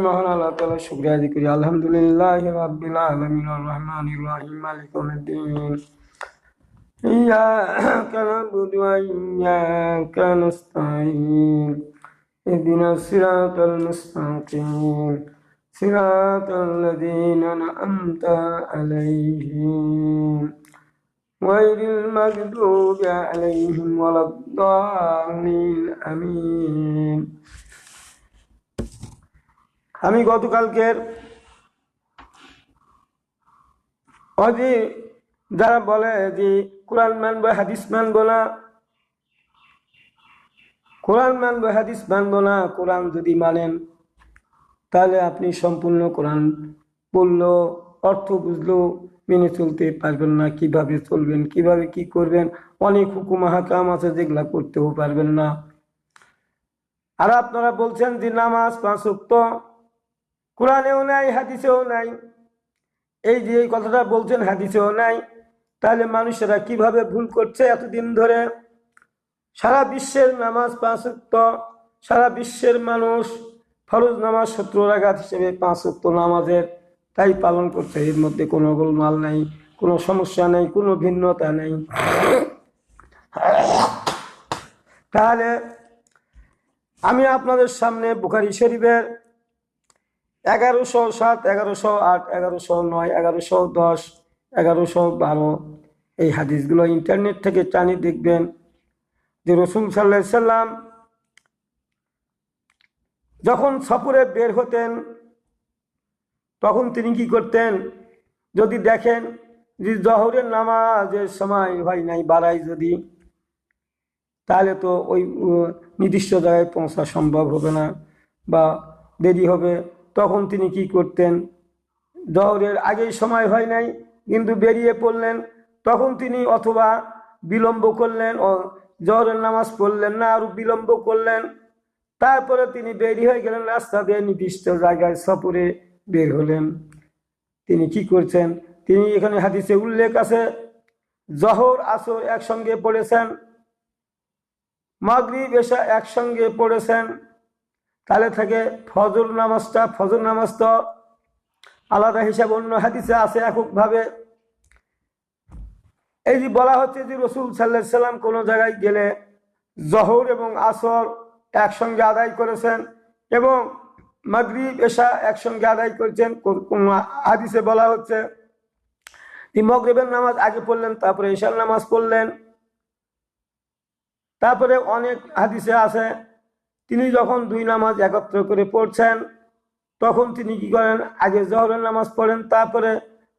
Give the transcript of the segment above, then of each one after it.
মহান আল্লাহ তাআলা শুকরিয়া আদায় করি। আলহামদুলিল্লাহি রাব্বিল আলামিন আর রহমানির রহিম মালিক ইয়াউমিদ্দিন ইয়্যাকা না'বুদু ওয়া ইয়্যাকা নাস্তাঈন ইহদিনাস সিরাতাল মুস্তাকিম সিরাতাল লাযীনা আন'আমতা আলাইহিম গায়রিল মাগদুবি আলাইহিম ওয়ালাদ-দাল্লিন আমিন। আমি গতকালকের যারা বলে যে কোরআন মানবো হাদিস মানবো না, কোরআন মানবো হাদিস মানবো না, কোরআন যদি মানেন তাহলে আপনি সম্পূর্ণ কোরআন পড়লো, অর্থ বুঝলো, মেনে চলতে পারবেন না। কিভাবে চলবেন, কিভাবে কি করবেন, অনেক হুকুম হাকাম আছে যেগুলা করতেও পারবেন না। আর আপনারা বলছেন যে নামাজ 5 ওয়াক্ত, কোরআনেও নাই হাদিসেও নাই। এই যে এই কথাটা বলছেন হাদিসেও নাই, তাহলে মানুষেরা কিভাবে ভুল করছে এতদিন ধরে? সারা বিশ্বের নামাজ 5 ওয়াক্ত, সারা বিশ্বের মানুষ ফরজ নামাজ 70 রাকাত হিসেবে 5 ওয়াক্ত নামাজের তাই পালন করছে। এর মধ্যে কোনো গোলমাল নাই, কোনো সমস্যা নেই, কোনো ভিন্নতা নেই। তাহলে আমি আপনাদের সামনে বুখারী শরীফের 1107, 1108, 1109, 1110, 1112 এই হাদিসগুলো ইন্টারনেট থেকে টানি দেখবেন যে রাসূল সাল্লাল্লাহু আলাইহি সাল্লাম যখন সফরে বের হতেন তখন তিনি কি করতেন? যদি দেখেন যে জোহরের নামাজের সময় হয় নাই, বাড়াই যদি, তাহলে তো ওই নির্দিষ্ট জায়গায় পৌঁছা সম্ভব হবে না বা দেরি হবে। তখন তিনি কি করতেন? জোহরের আগেই সময় হয় নাই কিন্তু বেরিয়ে পড়লেন, তখন তিনি অথবা বিলম্ব করলেন, জোহরের নামাজ পড়লেন না, আরো বিলম্ব করলেন, তারপরে তিনি বেরিয়ে হয়ে গেলেন, রাস্তা দিয়ে নির্দিষ্ট জায়গায় সফরে বের হলেন। তিনি কি করছেন? তিনি এখানে হাদিসে উল্লেখ আছে জোহর আসর একসঙ্গে পড়েছেন, মাগরিব এশা একসঙ্গে পড়েছেন। তাহলে থেকে ফজর নামাজ তো আলাদা হিসাবে অন্য হাদিসে আছে এককভাবে। এই যে বলা হচ্ছে যে রাসূল সাল্লাল্লাহু আলাইহি সাল্লাম কোনো জায়গায় গেলে জোহর এবং আসর একসঙ্গে আদায় করেছেন এবং মাগরিব এশা একসঙ্গে আদায় করেছেন। কোন হাদিসে বলা হচ্ছে মাগরিবের নামাজ আগে পড়লেন, তারপরে এশার নামাজ পড়লেন। তারপরে অনেক হাদিসে আছে তিনি যখন 2 নামাজ একত্র করে পড়ছেন তখন তিনি কি করেন? আগে জোহরের নামাজ পড়েন, তারপরে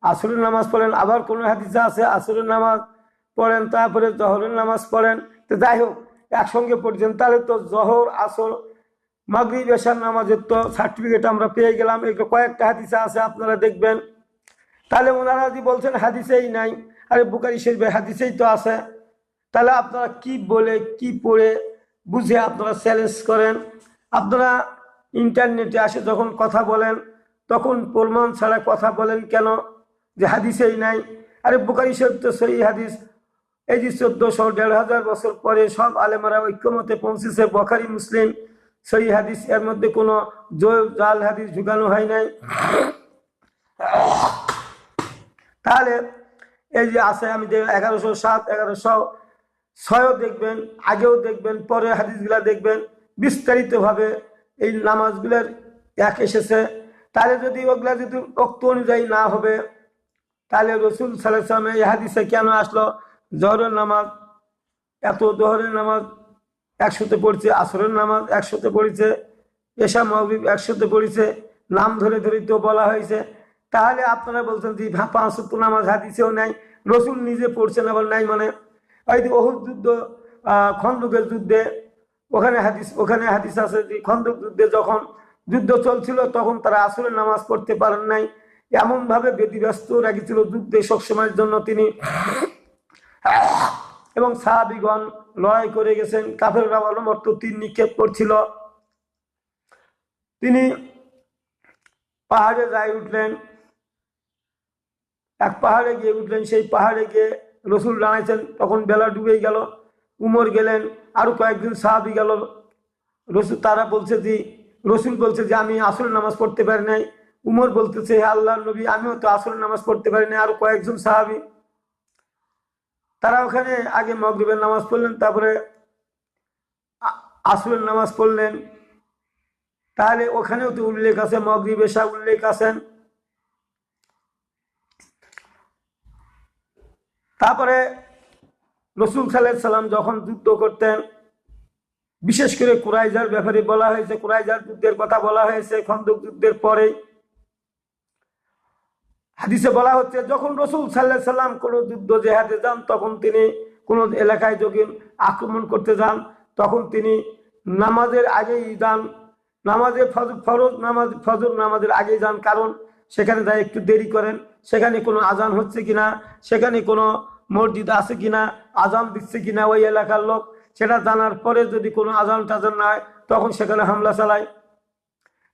আসরের নামাজ পড়েন। আবার কোন হাদিসে আছে আসরের নামাজ পড়েন তারপরে জোহরের নামাজ পড়েন। তো যাই হোক, একসঙ্গে পড়ছেন। তাহলে তো জোহর আসর মাগরিব এশার নামাজের তো সার্টিফিকেট আমরা পেয়ে গেলাম। এগুলো কয়েকটা হাদিসে আছে, আপনারা দেখবেন। তাহলে ওনারা যদি বলছেন হাদিসেই নাই, আরে বুখারী শরীফের হাদিসেই তো আছে, তাহলে আপনারা কি বলে কি পড়ে বুঝে আপনারা চ্যালেঞ্জ করেন? আপনারা ইন্টারনেটে আসে যখন কথা বলেন তখন প্রমাণ ছাড়া কথা বলেন কেন যে হাদিসেই নাই? আরে বুখারী শরীফ তো সহিহ হাদিস। এই যে 1400-1500 বছর পরে সব আলেমারা ঐক্যমতে পৌঁছেছে বুখারী মুসলিম সহিহ হাদিস, এর মধ্যে কোনো জাল হাদিস ঢুকানো হয় নাই। তাহলে এই যে আছে, আমি 1107, 1106 দেখবেন, আগেও দেখবেন, পরে হাদিসগুলা দেখবেন, বিস্তারিতভাবে এই নামাজগুলোর এক এসেছে। তাহলে যদি ওগুলা যদি ওক্ত অনুযায়ী না হবে তাহলে রাসূল সাল্লাল্লাহু আলাইহি ওয়াসাল্লাম এই হাদিসে কেন আসলো জোহরের নামাজ এত, জোহরের নামাজ 100তে পড়ছে, আসরের নামাজ 100তে পড়েছে, এশা মাগরিব 100তে পড়েছে, নাম ধরে ধরে তো বলা হয়েছে। তাহলে আপনারা বলছেন যে 5 ওয়াক্ত নামাজ হাদিসেও নাই, রাসূল নিজে পড়ছেন আবার নাই। মানে এই যে ওহুদ যুদ্ধ, খন্দকের যুদ্ধে ওখানে হাদিস আছে যে খন্দক যুদ্ধে যখন যুদ্ধ চলছিল তখন তারা আসরের নামাজ পড়তে পারেন নাই, এমন ভাবে ব্যতিব্যস্ত রেখেছিল যুদ্ধে সবসময়ের জন্য তিনি। এবং সাহাবীগণ লড়াই করে গেছেন, কাফেররা অলমর্ত তীর নিক্ষেপ করছিল। তিনি পাহাড়ে যাই উঠলেন, এক পাহাড়ে গিয়ে উঠলেন, সেই পাহাড়ে গিয়ে রসুল দাঁড়াইছেন, তখন বেলা ডুবেই গেল। উমর গেলেন, আরো কয়েকজন সাহাবী গেল। তারা বলছে যে রসুল বলছে যে আমি আসরের নামাজ পড়তে পারি নাই। উমর বলতেছে হে আল্লাহর নবী, আমিও তো আসরের নামাজ পড়তে পারি নাই। আরো কয়েকজন সাহাবী তারা ওখানে আগে মাগরিবের নামাজ পড়লেন, তারপরে আসরের নামাজ পড়লেন। তাহলে ওখানেও তো উল্লেখ আছে, মাগরিব এশা উল্লেখ আছেন। তারপরে রসুল সাল্লাল্লাহু আলাইহি সাল্লাম যখন যুদ্ধ করতেন, বিশেষ করে কুরাইজার ব্যাপারে বলা হয়েছে, কুরাইজার যুদ্ধের কথা বলা হয়েছে খন্দক যুদ্ধের পরে। হাদিসে বলা হচ্ছে যখন রসুল সাল্লাল্লাহু আলাইহি সাল্লাম কোনো যুদ্ধ জেহাদে যান, তখন তিনি কোন এলাকায় যখন আক্রমণ করতে যান, তখন তিনি নামাজের আগেই যান, নামাজের ফরজ নামাজ ফজর নামাজের আগেই যান। কারণ সেখানে যাই একটু দেরি করেন, সেখানে কোনো আজান হচ্ছে কিনা, সেখানে কোনো মসজিদ আছে কিনা, আজান দিচ্ছে কিনা ওই এলাকার লোক, সেটা জানার পরে যদি কোনো আজান টাজান না হয় তখন সেখানে হামলা চালায়।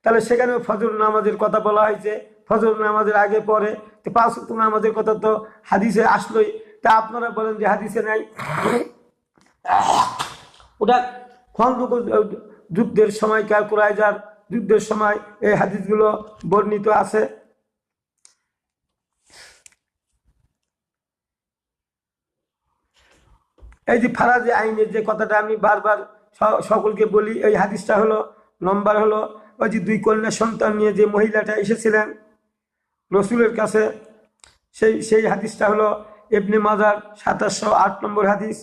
তাহলে সেখানে ফজর নামাজের কথা বলা হয়েছে, ফজর নামাজের আগে পরে। তো 5 ওয়াক্ত নামাজের কথা তো হাদিসে আসলোই, তা আপনারা বলেন যে হাদিসে নাই। ওটা খন্দক যুদ্ধের সময়কার, কুরাইজার যুদ্ধের সময় এই হাদিসগুলো বর্ণিত আছে। এই যে ফারাজে আইনের যে কথাটা আমি বারবার সকলকে বলি, এই হাদিসটা হলো নম্বর হলো ওই যে 2 কন্যা সন্তান নিয়ে যে মহিলাটা এসেছিলেন রসুলের কাছে, সেই হাদিসটা হলো ইবনে মাজার 2708 নম্বর হাদিস,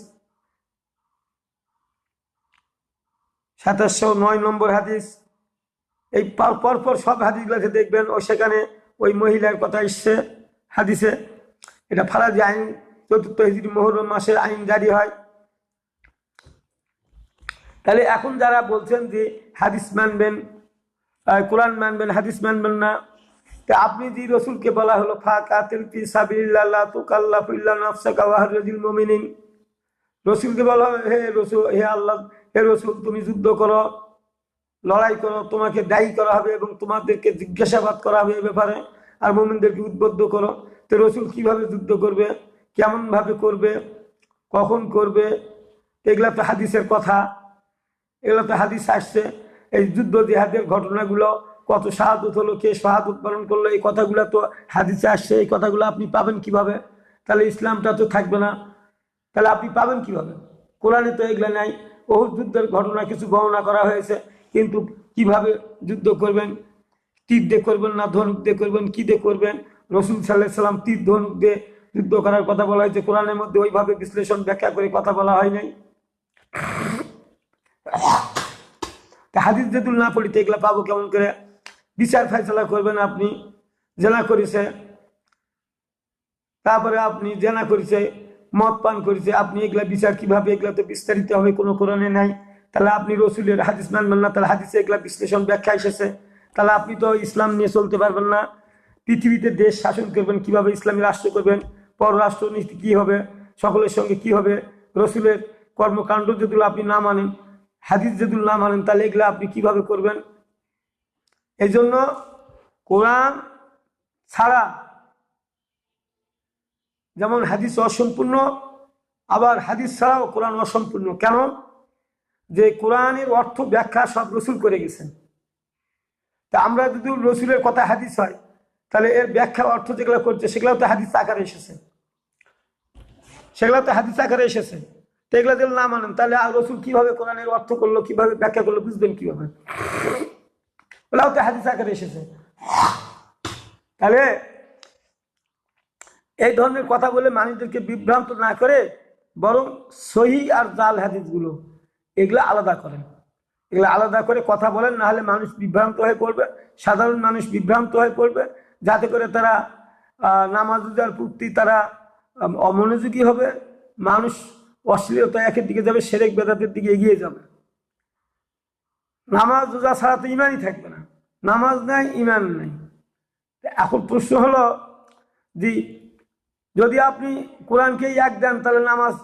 2709 নম্বর হাদিস। এই পরপর সব হাদিসগুলোকে দেখবেন ও সেখানে ওই মহিলার কথা এসছে হাদিসে। এটা ফারাজি আইন, 4th হিজরি মুহররম মাসের আইন জারি হয়। তাহলে এখন যারা বলছেন যে হাদিস মানবেন, কোরআন মানবেন, হাদিস মানবেন না, তা আপনি যে রসুলকে বলা হলো ফাকাতিল ফি সাবিলিল্লাহ লা তুকাল্লাফু ইল্লা নাফসাকা ওয়া হারিজুল মুমিনিন, রসুলকে বলা হে রসুল, হে আল্লাহ, হে রসুল তুমি যুদ্ধ করো, লড়াই করো, তোমাকে দায়ী করা হবে এবং তোমাদেরকে জিজ্ঞাসাবাদ করা হবে এ ব্যাপারে, আর মুমিনদেরকে উদ্বুদ্ধ করো। তো রসুল কিভাবে যুদ্ধ করবে, কেমন ভাবে করবে, কখন করবে, এগুলা তো হাদিসের কথা, এগুলো তো হাদিস আসছে। এই যুদ্ধ জিহাদের ঘটনাগুলো, কত শাহাদত হলো, কে শাহাদত পালন করলো, এই কথাগুলো তো হাদিসে আসছে। এই কথাগুলো আপনি পাবেন কিভাবে? তাহলে ইসলামটা তো থাকবে না। তাহলে আপনি পাবেন কিভাবে? কোরআনে তো এগুলো নাই। উহুদ যুদ্ধের ঘটনা কিছু বর্ণনা করা হয়েছে, কিন্তু কিভাবে যুদ্ধ করবেন, তীর দিয়ে করবেন না ধনুক দিয়ে করবেন, কি দিয়ে করবেন, রসুল সাল্লাল্লাহু আলাইহি সাল্লাম তীর ধনুক দিয়ে যুদ্ধ করার কথা বলা হয়েছে, কোরআনের মধ্যে ওইভাবে বিশ্লেষণ ব্যাখ্যা করে কথা বলা হয় নাই। হাদিস যেতুল না পড়িতে এগুলা পাবো কেমন করে? বিচার ফয়সালা করবেন আপনি, জেনা করেছে, তারপরে আপনি জেনা করেছে, মদ পান করেছে, আপনি এগুলা বিচার কিভাবে? এগুলা তো বিস্তারিত হবে, কোনো কোরআনে নাই। তাহলে আপনি রসুলের হাদিস মানবেন না, তাহলে হাদিসে এগুলা বিশ্লেষণ ব্যাখ্যা এসেছে, তাহলে আপনি তো ইসলাম নিয়ে চলতে পারবেন না। পৃথিবীতে দেশ শাসন করবেন কিভাবে, ইসলামী রাষ্ট্র করবেন, পররাষ্ট্র নীতি কি হবে, সকলের সঙ্গে কি হবে, রসুলের কর্মকাণ্ড যেগুলো আপনি না মানেন, হাদিস যেগুলো না মানেন, তাহলে এগুলো আপনি কিভাবে করবেন? এই জন্য কোরআন ছাড়া যেমন হাদিস অসম্পূর্ণ, আবার হাদিস ছাড়াও কোরআন অসম্পূর্ণ। কেন? যে কোরআনের অর্থ ব্যাখ্যা সব রসুল করে গেছেন। তা আমরা যদি রসুলের কথা হাদিস হয়, তাহলে এর ব্যাখ্যা অর্থ যেগুলো করছে সেগুলো তো হাদিস আকারে এসেছে, সেগুলো তো হাদিস আকারে এসেছে। তো এগুলো যদি না মানেন, তাহলে রসুল কিভাবে কোরআনের অর্থ করলো, কিভাবে ব্যাখ্যা করলো, বুঝবেন কিভাবে? ওরাও তো হাদিস আকারে এসেছে। তাহলে এই ধরনের কথা বলে মানুষদেরকে বিভ্রান্ত না করে, বরং সহি আর জাল হাদিসগুলো এগুলো আলাদা করেন, এগুলো আলাদা করে কথা বলেন, না হলে মানুষ বিভ্রান্ত হয়ে পড়বে, সাধারণ মানুষ বিভ্রান্ত হয়ে পড়বে, যাতে করে তারা নামাজ রোজার প্রতি তারা অমনোযোগী হবে, মানুষ অশ্লীলতা একের দিকে যাবে, শিরক বেদাতের দিকে এগিয়ে যাবে। নামাজ রোজা ছাড়া তো ইমানই থাকবে না, নামাজ নাই ইমান নাই। এখন প্রশ্ন হলো যে যদি আপনি কোরআনকেই এক দেন, তাহলে নামাজ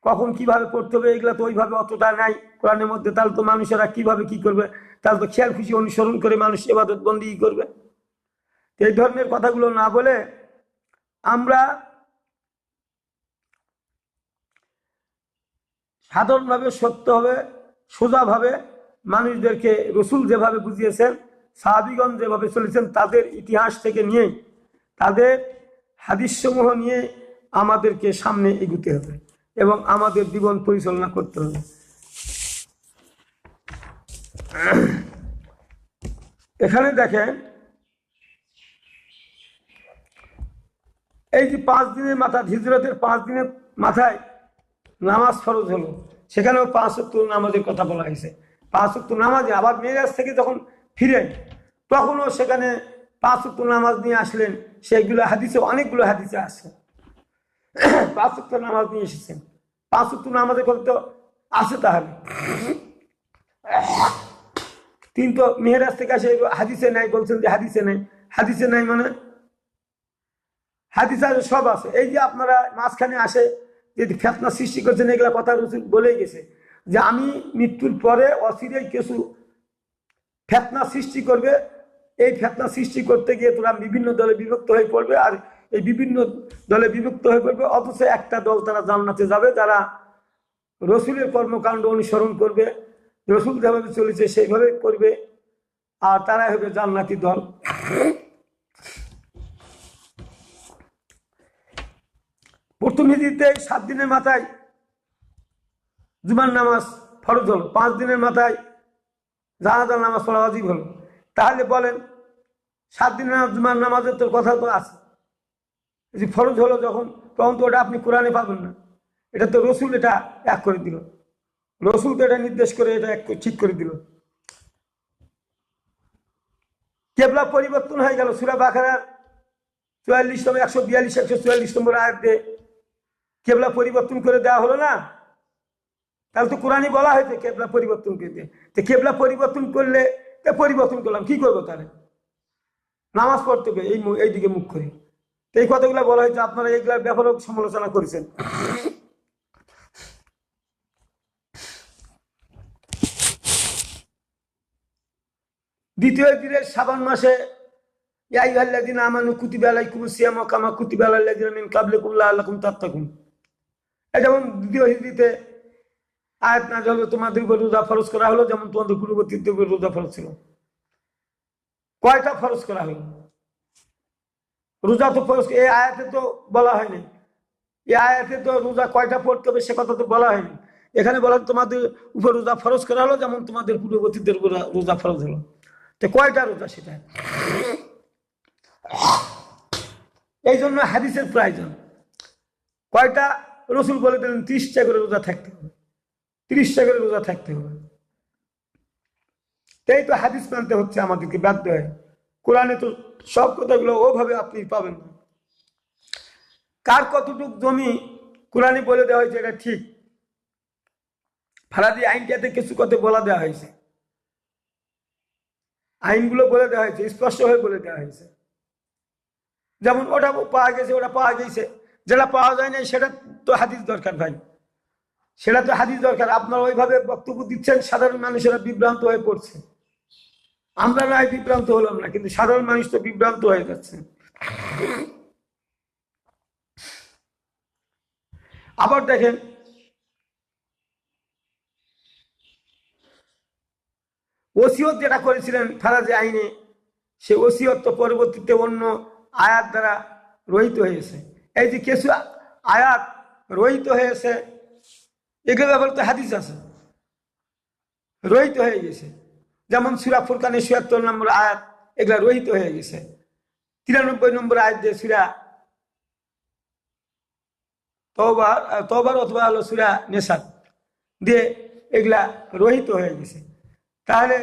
কখন কিভাবে পড়তে হবে এগুলো তো ওইভাবে অতটা নাই কোরআনের মধ্যে, তাহলে তো মানুষেরা কিভাবে কি করবে? তাহলে তো খেয়াল খুশি অনুসরণ করে মানুষ ইবাদত বন্দি করবে। এই ধরনের কথাগুলো না বলে আমরা সাধারণভাবে সত্যভাবে সোজাভাবে মানুষদেরকে রসুল যেভাবে বুঝিয়েছেন, সাহাবীগণ যেভাবে চলেছেন, তাদের ইতিহাস থেকে নিয়ে, তাদের হাদিসসমূহ নিয়ে আমাদেরকে সামনে এগুতে হবে এবং আমাদের জীবন পরিচালনা করতে হবে। এখানে দেখেন, এই যে 5 দিনের মাথা, হিজরতের 5 দিনের মাথায় নামাজ ফরজ হলো, সেখানেও 5 ওয়াক্ত নামাজের কথা বলা হয়েছে। 5 ওয়াক্ত নামাজে আবার মেরাজ থেকে যখন ফিরেন তখনও সেখানে 5 ওয়াক্ত নামাজ নিয়ে আসলেন। সেইগুলো হাদিসে, অনেকগুলো হাদিসে আছে 5 ওয়াক্ত নামাজ নিয়ে এসেছেন। 5 ওয়াক্ত নামাজের কথা তো আছে। তাহলে তিনি তো মেরাজ থেকে আসে, হাদিসে নাই বলছেন যে হাদিসে নাই। হাদিসে নাই মানে হাদিস আছে, সব আছে। এই যে আপনারা মাঝখানে আসে যে ফেতনা সৃষ্টি করছেন, এগুলা কথা রসুল বলেই গেছে যে আমি মৃত্যুর পরে অচিরেই কিছু ফেতনা সৃষ্টি করবে। এই ফেতনা সৃষ্টি করতে গিয়ে তোরা বিভিন্ন দলে বিভক্ত হয়ে পড়বে, আর এই বিভিন্ন দলে বিভক্ত হয়ে পড়বে, অথচ একটা দল তারা জান্নাতে যাবে, যারা রসুলের কর্মকাণ্ড অনুসরণ করবে, রসুল যেভাবে চলেছে সেইভাবে করবে, আর তারাই হবে জান্নাতি দল। প্রথম হিজরিতে 7 দিনের মাথায় জুমার নামাজ ফরজ হলো, 5 দিনের মাথায় জানাজার নামাজ পড়া ওয়াজিব হলো। তাহলে বলেন 7 দিনের জুমার নামাজের তো কথা তো আছে, যে ফরজ হলো যখন, তখন তো ওটা আপনি কোরআনে পাবেন না। এটা তো রসুল এটা এক করে দিল, রসুল তো এটা নির্দেশ করে এটা ঠিক করে দিল। কেবলা পরিবর্তন হয়ে গেল সূরা বাকারার 44 নম্বর 142 144 নম্বর আয়াতে কেবলা পরিবর্তন করে দেওয়া হলো না। তাহলে তো কোরআনই বলা হয়েছে কেবলা পরিবর্তন করে দিয়ে। তো কেবলা পরিবর্তন করলে পরিবর্তন করলাম, কি করবো তাহলে? নামাজ পড়তে হবে এই দিকে মুখ করে। তো এই কথাগুলো বলা হয়েছে, আপনারা এইগুলার ব্যাপারেও সমালোচনা করেছেন। দ্বিতীয় দিনের শাবান মাসে ইয়া আইয়ুহাল্লাযীনা আমানু কুতিবা আলাইকুমুস সিয়ামু কামা কুতিবা আলাল লাযীনা মিন ক্বাবলিকুম লাআল্লাকুম তাত্তাকুন। যেমন দ্বিতীয় হিজরিতে আয়াত নাযিল হলো, তোমাদের উপর রোজা ফরজ করা হলো যেমন তোমাদের পূর্ববর্তীদের উপর রোজা ফরজ ছিল। কয়টা ফরজ করা হলো? রোজা তো ফরজ, এই আয়াতে তো বলা হয়নি। এই আয়াতে তো রোজা কয়টা পড়তে হবে সে কথা তো বলা হয়নি। এখানে বলা তোমাদের উপর রোজা ফরজ করা হলো যেমন তোমাদের পূর্ববর্তীদের উপর রোজা ফরজ হলো। তো কয়টা রোজা সেটা? এই জন্য হাদিসের প্রয়োজন। কয়টা? রসুল বলে দিলেন 30টা করে রোজা থাকতে হবে, 30টা করে রোজা থাকতে হবে। তাই তো হাদিস মানতে হচ্ছে আমাদেরকে বাধ্য হয়। কোরআনে তো সব কথাগুলো ওভাবে আপনি পাবেন না। কার কতটুক জমি কোরআনে বলে দেওয়া হয়েছে এটা ঠিক, ফারাদি আইনটাতে কিছু কথা বলা দেওয়া হয়েছে, আইনগুলো বলে দেওয়া হয়েছে, স্পষ্টভাবে বলে দেওয়া হয়েছে। যেমন ওটা পাওয়া গেছে, ওটা পাওয়া গেছে, যেটা পাওয়া যায় না সেটা তো হাদিস দরকার ভাই, সেটা তো হাদিস দরকার। আপনারা ওইভাবে বক্তব্য দিচ্ছেন, সাধারণ মানুষেরা বিভ্রান্ত হয়ে পড়ছে। আমরা নয় বিভ্রান্ত হলাম না, কিন্তু সাধারণ মানুষ তো বিভ্রান্ত হয়ে যাচ্ছে। আবার দেখেন, ওসিয়ত যেটা করেছিলেন ফারাজে আইনে, সে ওসিয়ত তো পরবর্তীতে অন্য আয়াত দ্বারা রহিত হয়েছে। এই যে কিছু আয়াত রহিত হয়েছে, এগুলো ব্যাপারে তো হাদিস আছে, রহিত হয়ে গেছে। যেমন সূরা ফুরকানের ৭৬ নম্বর আয়াত, এগুলা রহিত হয়ে গেছে। ৯৩ নম্বর আয়াত দিয়ে সূরা তওবার অথবা হলো সূরা নিসা দিয়ে এগুলা রহিত হয়ে গেছে। তাহলে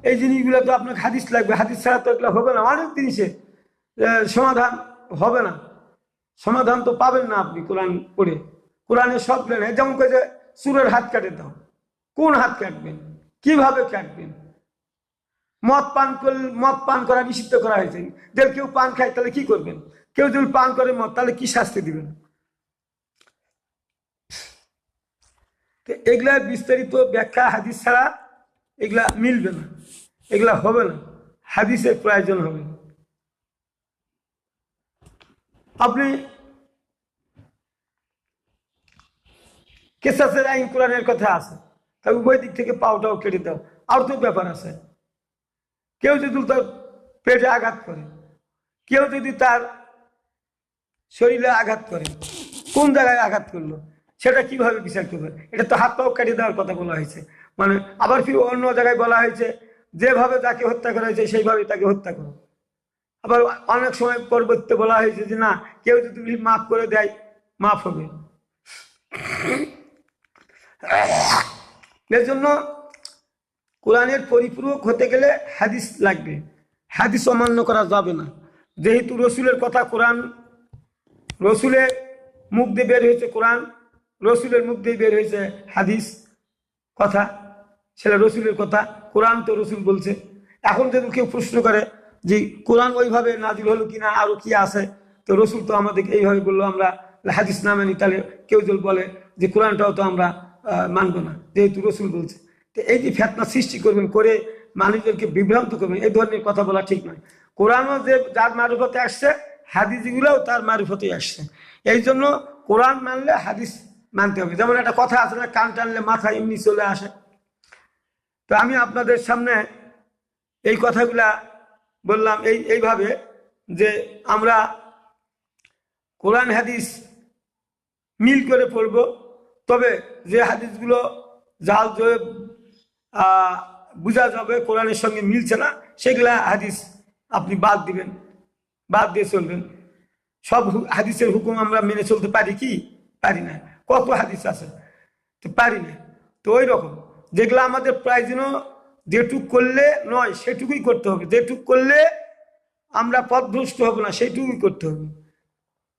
এই জিনিসগুলো তো আপনাকে হাদিস লাগবে, হাদিস ছাড়া তো এগুলো হবে না। অনেক জিনিসের সমাধান হবে না, সমাধান তো পাবেন না আপনি কোরআন পড়ে। কোরআনে সব নেই। যেমন কয়েছে চুরের হাত কাটে দাও, কোন হাত কাটবেন, কিভাবে কাটবেন? মদ পান করা নিষিদ্ধ করা হয়েছে। যদি কেউ পান খায় তাহলে কি করবেন? কেউ যদি পান করে মদ, তাহলে কি শাস্তি দিবেন? এগুলা বিস্তারিত ব্যাখ্যা হাদিস ছাড়া এগুলা মিলবে না, এগুলা হবে না, হাদিসের প্রয়োজন হবে। আপনি কেসাসের আইন কোরআনের কথা আছে, তাই উভয় দিক থেকে পাওটাও কেটে দাও। আর তো ব্যাপার আছে, কেউ যদি তার পেটে আঘাত করে, কেউ যদি তার শরীরে আঘাত করে, কোন জায়গায় আঘাত করলো সেটা কিভাবে বিচার করবে? এটা তো হাত পাও কেটে দেওয়ার কথা বলা হয়েছে। মানে আবার ফির অন্য জায়গায় বলা হয়েছে যেভাবে তাকে হত্যা করা হয়েছে সেইভাবে তাকে হত্যা করো। আবার অনেক সময় পরবর্তীতে বলা হয়েছে যে না, কেউ যদি মাফ করে দেয় মাফ হবে। এর জন্য কোরআনের পরিপূরক হতে গেলে হাদিস লাগবে, হাদিস অমান্য করা যাবে না। যেহেতু রসুলের কথা কোরআন, রসুলের মুখ দিয়ে বের হয়েছে কোরআন, রসুলের মুখ দিয়ে বের হয়েছে হাদিস কথা, সেটা রসুলের কথা, কোরআন তো রসুল বলছে। এখন যদি কেউ প্রশ্ন করে যে কোরআন ওইভাবে নাজিল হলো কিনা, আরো কি আছে, তো রসুল তো আমাদেরকে এইভাবে বললো, আমরা হাদিস না মানি, তাহলে কেউ যদি বলে যে কোরআনটাও তো আমরা মানবো না যেহেতু রসুল বলছে। তো এই যে ফেতনা সৃষ্টি করবেন, করে মানুষদেরকে বিভ্রান্ত করবেন, এই ধরনের কথা বলা ঠিক নয়। কোরআনও যে যার মারুফতে আসছে, হাদিসগুলোও তার মারুফতেই আসছে। এই জন্য কোরআন মানলে হাদিস মানতে হবে। যেমন একটা কথা আছে না, কান টানলে মাথা এমনি চলে আসে। তো আমি আপনাদের সামনে এই কথাগুলা বললাম এইভাবে যে আমরা কোরআন হাদিস মিল করে পড়ব। তবে যে হাদিসগুলো জাল জয়ে বোঝা যাবে কোরআনের সঙ্গে মিলছে না, সেগুলা হাদিস আপনি বাদ দিবেন, বাদ দিয়ে চলবেন। সব হাদিসের হুকুম আমরা মেনে চলতে পারি কি? পারি না। কত হাদিস আছে, তো পারি না। তো ওই রকম যেগুলো আমাদের প্রয়োজনীয়, যেটুক করলে নয় সেটুকুই করতে হবে, যেটুক করলে আমরা পথভ্রষ্ট হব না সেইটুকুই করতে হবে।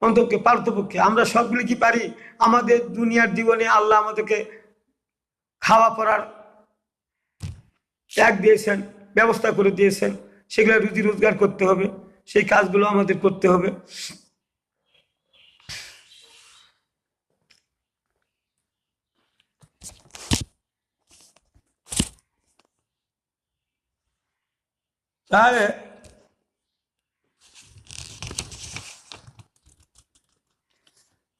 অন্তকে পার্থপক্ষে আমরা সবগুলি কি পারি? আমাদের দুনিয়ার জীবনে আল্লাহ আমাদেরকে খাওয়া পড়ার ত্যাগ দিয়েছেন, ব্যবস্থা করে দিয়েছেন, সেগুলো রুজি রোজগার করতে হবে, সেই কাজগুলো আমাদের করতে হবে। তাহলে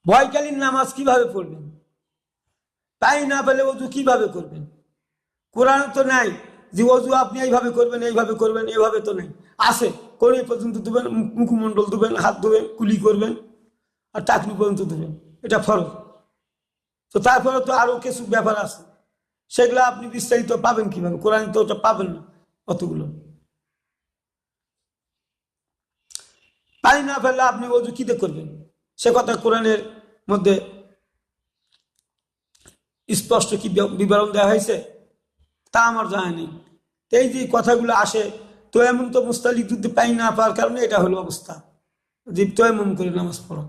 ভয়কালীন নামাজ কিভাবে পড়বেন? তাই না পেলে অজু কিভাবে করবেন? কোরআন তো নাই যে অজু আপনি এইভাবে করবেন, এইভাবে করবেন, এইভাবে তো নেই। আছে কোলে পর্যন্ত ধুবেন, মুখমণ্ডল ধুবেন, হাত ধুবেন, কুলি করবেন, আর টাকনি পর্যন্ত ধুবেন, এটা ফরজ। তো তারপরে তো আরো কিছু ব্যাপার আছে, সেগুলো আপনি বিস্তারিত পাবেন কিভাবে? কোরআন তো ওটা পাবেন না অতগুলো। পানি না ফেললে আপনি অজু কিতে করবেন? সে কথা কোরআনের মধ্যে স্পষ্ট কি বিবরণ দেওয়া হয়েছে তা আমার জানা নেই। এই যে কথাগুলো আসে, তো এমন তো মুস্তালিক যুদ্ধে পানি না পাওয়ার কারণে এটা হলো অবস্থা, যে তো এমন করে নামাজ পড়ো।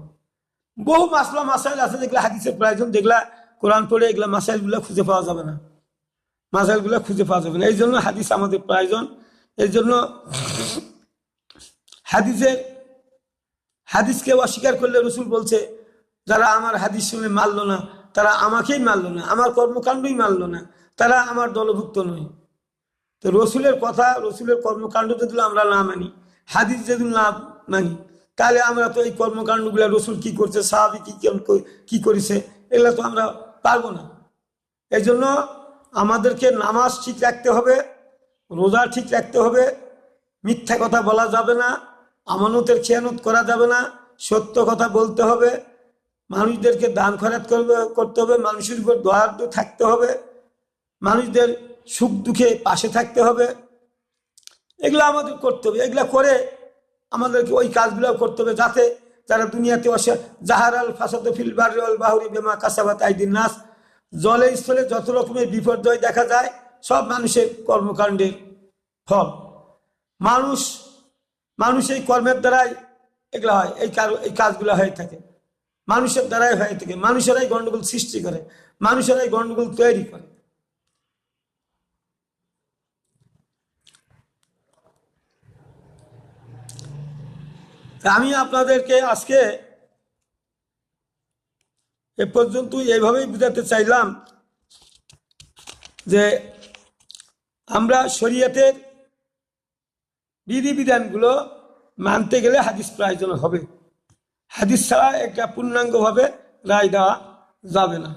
বহু মাসলা মাসাইল আছে যেগুলা হাদিসের প্রয়োজন, যেগুলা কোরআন পড়ে এগুলা মাসাইল গুলা খুঁজে পাওয়া যাবে না, মাসাইল গুলা খুঁজে পাওয়া যাবে না। এই জন্য হাদিস আমাদের প্রয়োজন। এই জন্য হাদিসকে অস্বীকার করলে রসুল বলছে যারা আমার হাদিস শুনে মানলো না, তারা আমাকেই মানলো না, আমার কর্মকাণ্ডই মানলো না, তারা আমার দলভুক্ত নয়। তো রসুলের কথা, রসুলের কর্মকাণ্ড যদি আমরা না মানি, হাদিস যদি না মানি, তাহলে আমরা তো এই কর্মকাণ্ডগুলো রসুল কি করছে, সাহাবী কি করেছে, এগুলো তো আমরা পারবো না। এই জন্য আমাদেরকে নামাজ ঠিক রাখতে হবে, রোজা ঠিক রাখতে হবে, মিথ্যা কথা বলা যাবে না, আমানতের খেয়ানত করা যাবে না, সত্য কথা বলতে হবে, মানুষদেরকে দান খয়রাত করতে হবে, মানুষের উপর দয়ালু থাকতে হবে, মানুষদের সুখ দুঃখে পাশে থাকতে হবে। এগুলো আমাদের করতে হবে। এগুলা করে আমাদেরকে ওই কাজগুলো করতে হবে যাতে যারা দুনিয়াতে জাহারাল ফাসাদু ফিল বাররি ওয়াল বাহরি বিমা কাসাবাত আইদিন নাস, জলে স্থলে যত রকমের বিপর্যয় দেখা যায় সব মানুষের কর্মকাণ্ডের ফল। মানুষ এই কর্মের দ্বারাই এগুলো হয়, এই কাজগুলো হয়ে থাকে, মানুষের দ্বারাই হয়ে থাকে। মানুষেরাই গন্ডগোল সৃষ্টি করে, মানুষেরাই গন্ডগোল তৈরি করে। আমি আপনাদেরকে আজকে এ পর্যন্ত এইভাবেই বুঝাতে চাইলাম যে আমরা শরীয়তের বিধিবিধানগুলো মানতে গেলে হাদিস প্রয়োজন হবে। হাদিস ছাড়া একটা পূর্ণাঙ্গভাবে রায় দেওয়া যাবে না।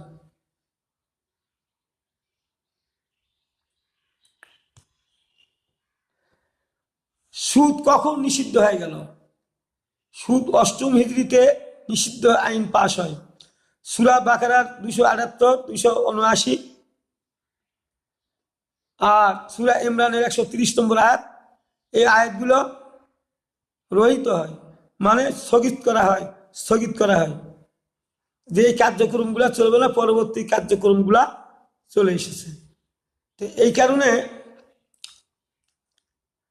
সুদ কখন নিষিদ্ধ হয়ে গেল? সুদ 8ম হিজরিতে নিষিদ্ধ আইন পাশ হয়। সূরা বাকারার 278, 279 আর সূরা ইমরানের 130 নম্বর আয়াত, এই আয়াতগুলো রহিত হয়, মানে স্থগিত করা হয় যে এই কার্যক্রমগুলা চলবে না, পরবর্তী কার্যক্রমগুলা চলে এসেছে। তো এই কারণে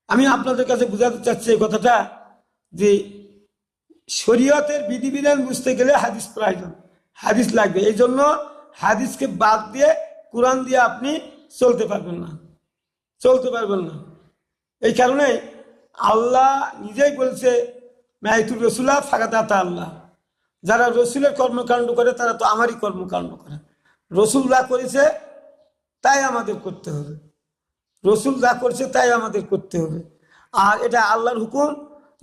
আমি আপনাদের কাছে বোঝাতে চাচ্ছি এই কথাটা যে শরীয়তের বিধিবিধান বুঝতে গেলে হাদিস প্রয়োজন, হাদিস লাগবে। এই জন্য হাদিসকে বাদ দিয়ে কোরআন দিয়ে আপনি চলতে পারবেন না। এই কারণে আল্লাহ নিজেই বলছে মাইতুর রসুলা ফাকাদাতা আল্লাহ, যারা রসুলের কর্মকাণ্ড করে তারা তো আমারই কর্মকাণ্ড করে। রসুল যা করেছে তাই আমাদের করতে হবে, রসুল যা করছে তাই আমাদের করতে হবে। আর এটা আল্লাহর হুকুম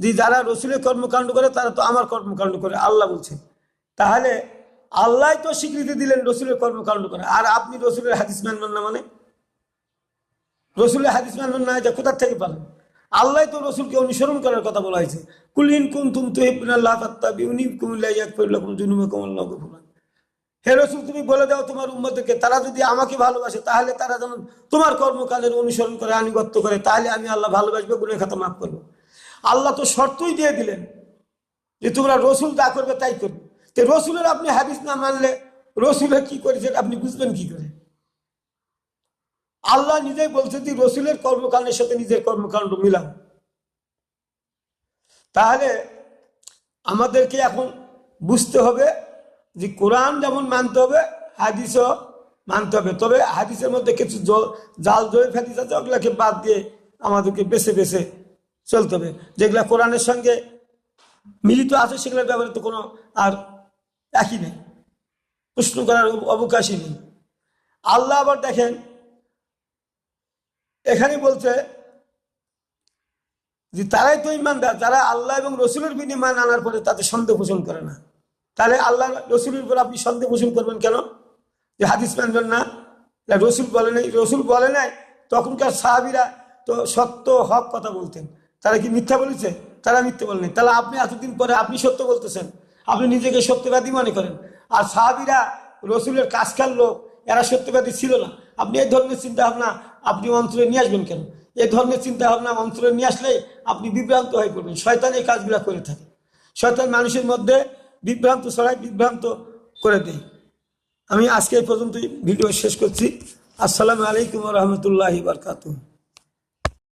যে যারা রসুলের কর্মকাণ্ড করে তারা তো আমার কর্মকাণ্ড করে, আল্লাহ বলছেন। তাহলে আল্লাহ তো স্বীকৃতি দিলেন রসুলের কর্মকাণ্ড করে, আর আপনি রসুলের হাদিস মানবেন না? মানে রসুলের হাদিস মানবেন না, এটা কোথার থেকে পাবেন? আল্লাহ তো রসুলকে অনুসরণ করার কথা বলা হয়েছে, কুলিন কুনতুম তুহিব্বুনাল্লাহ ফাত্তাবিউনি ইয়াগফির লাকুম যুনুবাকুম আল্লাহু গফুরুর। হে রসুল, তুমি বলে দাও তোমার উম্মতকে, তারা যদি আমাকে ভালোবাসে তাহলে তারা যেন তোমার কর্মকাণ্ডের অনুসরণ করে, আনুগত্য করে, তাহলে আমি আল্লাহ ভালোবাসবো, গুনাহ খাতা মাফ করবো। আল্লাহ তো শর্তই দিয়ে দিলেন যে তোমরা রসুল যা করবে তাই করবে। তো রসুলের আপনি হাদিস না মানলে রসুলের কি করেছেন আপনি বুঝবেন কি করে? আল্লাহ নিজেই বলছেন যে রসুলের কর্মকাণ্ডের সাথে নিজের কর্মকাণ্ড মিলান। তাহলে আমাদেরকে এখন বুঝতে হবে যে কোরআন যেমন মানতে হবে, হাদিসও মানতে হবে। তবে হাদিসের মধ্যে কিছু জাল জয়ীফ হাদিস আছে, ওগুলাকে বাদ দিয়ে আমাদেরকে বেছে বেছে চলতে হবে। যেগুলা কোরআনের সঙ্গে মিলিত আছে সেগুলোর ব্যাপারে তো কোনো আর একই নেই, প্রশ্ন করার অবকাশই নেই। আল্লাহ আবার দেখেন এখানে বলছে যে তারাই তো ইমানদার যারা আল্লাহ এবং রসুলের বিনিময় আনার পরে তাতে সন্দেহ পোষণ করে না। তাহলে আল্লাহ রসুলের উপর আপনি সন্দেহ পোষণ করবেন কেন? যে হাদিস মানবেন না, রসুল বলে নাই। রসুল বলে নাই, তখনকার সাহাবীরা তো সত্য হক কথা বলতেন, তারা কি মিথ্যা বলেছে? তারা মিথ্যা বলেনি। তাহলে আপনি এতদিন পরে আপনি সত্য বলতেছেন, আপনি নিজেকে সত্যবাদী মনে করেন। আর সাহাবীরা রসুলের কাজকার লোক, এরা সত্যবাদী ছিল না। আপনি এই ধরনের চিন্তা ভাবনা আপনি অন্তরে নিয়ে আসবেন কেন? এই ধরনের চিন্তা ভাবনা অন্তরে নিয়ে আসলে আপনি বিভ্রান্ত হয়ে পড়বেন। শয়তান এই কাজগুলো করে থাকে, শয়তান মানুষের মধ্যে বিভ্রান্ত ছড়ায়, বিভ্রান্ত করে দেয়। আমি আজকে এই পর্যন্ত ভিডিও শেষ করছি। আসসালামু আলাইকুম ওয়া রাহমাতুল্লাহি ওয়া বারাকাতুহু।